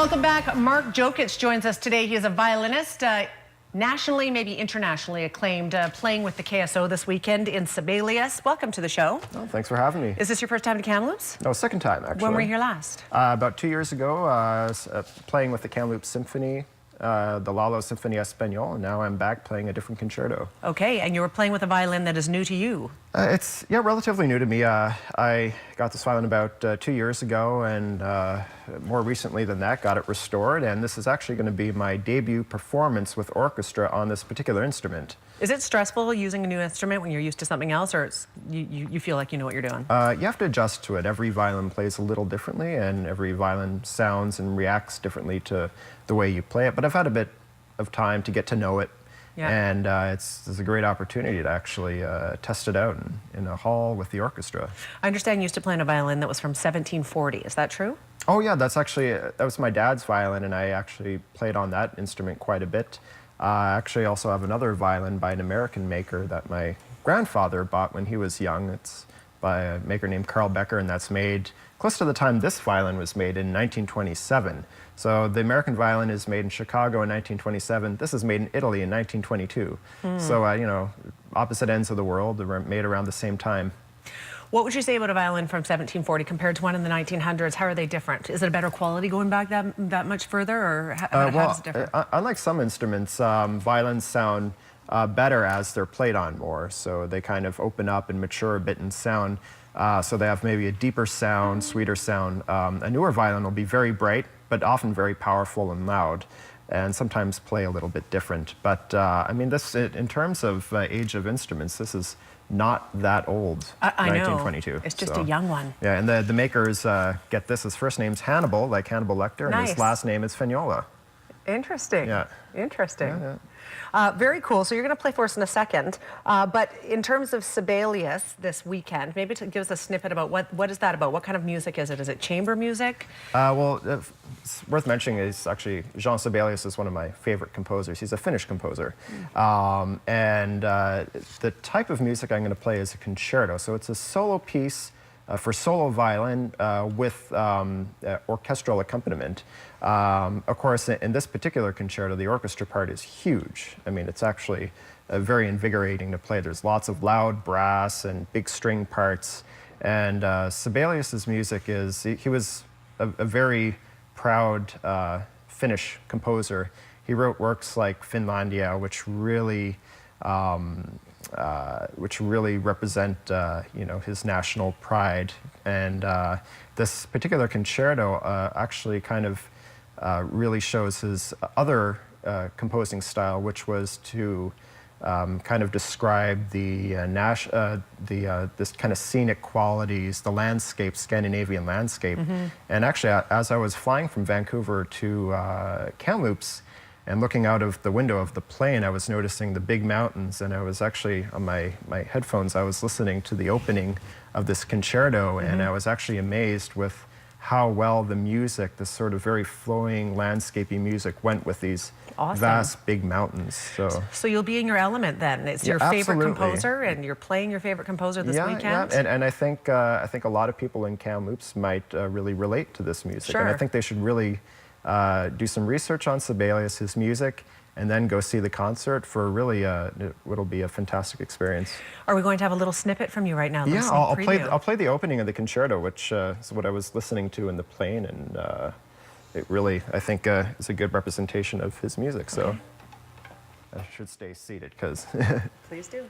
Welcome back. Mark Jokic joins us today. He is a violinist, nationally, maybe internationally acclaimed, playing with the KSO this weekend in Sibelius. Welcome to the show. Oh, thanks for having me. Is this your first time to Kamloops? No, second time, actually. When were you here last? About 2 years ago, I was playing with the Kamloops Symphony, the Lalo Symphony Espagnole, and now I'm back playing a different concerto. Okay, and you were playing with a violin that is new to you. It's relatively new to me. I got this violin about 2 years ago, and more recently than that, got it restored, and this is actually going to be my debut performance with orchestra on this particular instrument. Is it stressful using a new instrument when you're used to something else, or you feel like you know what you're doing? You have to adjust to it. Every violin plays a little differently, and every violin sounds and reacts differently to the way you play it. But I've had a bit of time to get to know it, and it's a great opportunity to actually test it out in a hall with the orchestra. I understand you used to play on a violin that was from 1740. Is that true? Oh yeah, that was my dad's violin, and I actually played on that instrument quite a bit. I actually also have another violin by an American maker that my grandfather bought when he was young. It's by a maker named Carl Becker, and that's made close to the time this violin was made in 1927. So the American violin is made in Chicago in 1927. This is made in Italy in 1922. So, you know, opposite ends of the world. They were made around the same time. What would you say about a violin from 1740 compared to one in the 1900s? How are they different? Is it a better quality going back that much further, or how is it different? Unlike some instruments, violins sound better as they're played on more. So they kind of open up and mature a bit in sound. So they have maybe a deeper sound, sweeter sound. A newer violin will be very bright, but often very powerful and loud, and sometimes play a little bit different. But I mean, in terms of age of instruments, this is not that old. I 1922. Know. It's just a young one. Yeah, and the makers, get this, his first name's Hannibal, like Hannibal Lecter, and his last name is Fagnola. Interesting. Yeah. Interesting. Very cool. So you're going to play for us in a second. But in terms of Sibelius this weekend, maybe to give us a snippet about what is that about? What kind of music is it? Is it chamber music? Well, it's worth mentioning is actually Jean Sibelius is one of my favorite composers. He's a Finnish composer. And the type of music I'm going to play is a concerto. So it's a solo piece for solo violin with orchestral accompaniment. Of course, in this particular concerto, the orchestra part is huge. I mean, it's actually very invigorating to play. There's lots of loud brass and big string parts. And Sibelius's music he was a very proud Finnish composer. He wrote works like Finlandia, which really represent you know, his national pride. And this particular concerto actually kind of really shows his other composing style, which was to kind of describe the this kind of scenic qualities, the landscape, Scandinavian landscape. And actually, as I was flying from Vancouver to Kamloops, and looking out of the window of the plane, I was noticing the big mountains, and I was actually, on my headphones, I was listening to the opening of this concerto, and I was actually amazed with how well the music, this sort of very flowing, landscapey music, went with these vast, big mountains. So you'll be in your element then. It's your favorite composer, and you're playing your favorite composer this weekend? Yeah, and I think a lot of people in Kamloops might really relate to this music. Sure. And I think they should really do some research on Sibelius, his music, and then go see the concert for really what'll be a fantastic experience. Are we going to have a little snippet from you right now? Yeah, I'll play the opening of the concerto, which is what I was listening to in the plane, and it really, I think, is a good representation of his music. So I should stay seated, because Please do.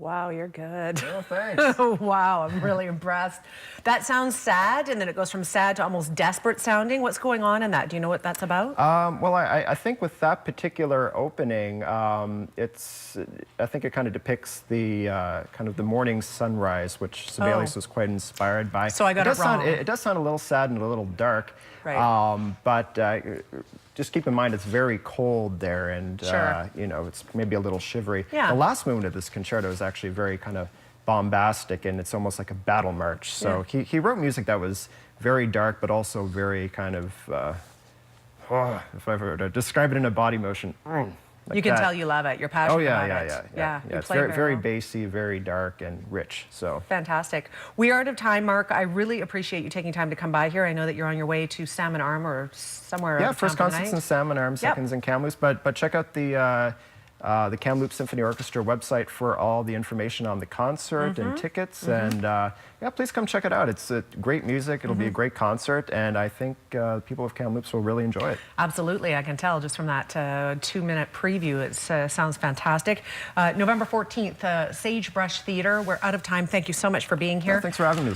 Wow, you're good. Oh, thanks. Wow, I'm really impressed. That sounds sad, and then it goes from sad to almost desperate sounding. What's going on in that? Do you know what that's about? Well, I think with that particular opening, I think it kind of depicts the kind of the morning sunrise, which Sibelius was quite inspired by. So I got it wrong. It does sound a little sad and a little dark. Right. But just keep in mind it's very cold there, and Sure. you know, it's maybe a little shivery. Yeah. The last movement of this concerto is actually very kind of bombastic, and it's almost like a battle march. So he wrote music that was very dark, but also very kind of, if I were to describe it in a body motion, like You can that. tell you love it. You're passionate Oh yeah, about yeah, it. yeah. You It's play very well. bassy, very dark and rich. So Fantastic. We are out of time, Mark. I really appreciate you taking time to come by here. I know that you're on your way to Salmon Arm or somewhere. yeah, out of first town for the concerts night. in Salmon Arm, seconds in Kamloops. But check out the Kamloops Symphony Orchestra website for all the information on the concert and tickets. And yeah, please come check it out. It's great music. It'll be a great concert, and I think people of Kamloops will really enjoy it. Absolutely, I can tell just from that 2-minute preview. It sounds fantastic. November 14th, Sagebrush Theatre. We're out of time. Thank you so much for being here. Thanks for having me.